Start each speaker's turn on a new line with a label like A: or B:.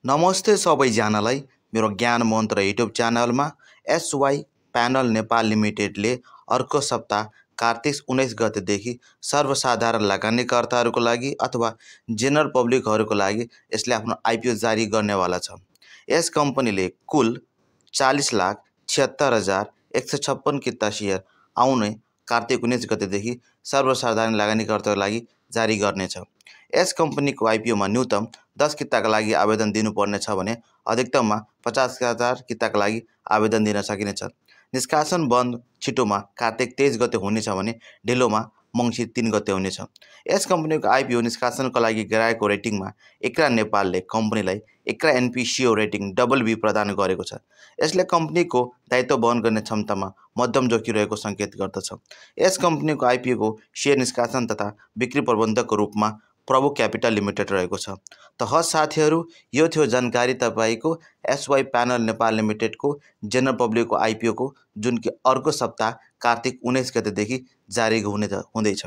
A: नमस्ते सबैजनालाई मेरो ज्ञान मन्त्र युट्युब च्यानलमा एसवाई प्यानल नेपाल लिमिटेडले अर्को सप्ताह कार्तिक 19 गतेदेखि सर्वसाधारण लगानीकर्ताहरूको लागि अथवा जेनरल पब्लिकहरूको लागि यसले आफ्नो आइपिओ जारी गर्नेवाला छ। यस कम्पनीले कुल 40,76,156 किता सेयर आउने कार्तिक 19 गतेदेखि सर्वसाधारण लगानीकर्ताको लागि जारी गर्नेछ। यस कम्पनीको आइपिओमा न्यूनतम 10 किताका लागि आवेदन दिनुपर्नेछ भने अधिकतममा 50,000 किताका लागि आवेदन दिन सकिनेछ। निष्कासन बन्द छिटोमा कार्तिक 23 गते हुनेछ भने ढिलोमा मङ्सिर 3 गते हुनेछ। यस कम्पनीको आइपिओ निष्कासनको लागि गराएको रेटिङमा इक्रा नेपालले कम्पनीलाई इक्रा एनपिसिओ रेटिङ BB प्रदान गरेको छ। यसले कम्पनीको दायित्व वहन गर्ने क्षमतामा मध्यम जोखिम रहेको सङ्केत गर्दछ। यस कम्पनीको आइपिओको सेयर निष्कासन तथा बिक्री प्रबन्धकको रूपमा प्रभु क्यापिटल लिमिटेड रहेको छ। त साथीहरू, यो थियो जानकारी तपाईँको एसवाई प्यानल नेपाल लिमिटेडको जेनरल पब्लिकको आइपिओको, जुन कि अर्को सप्ताह कार्तिक 19 गतेदेखि जारी हुँदैछ।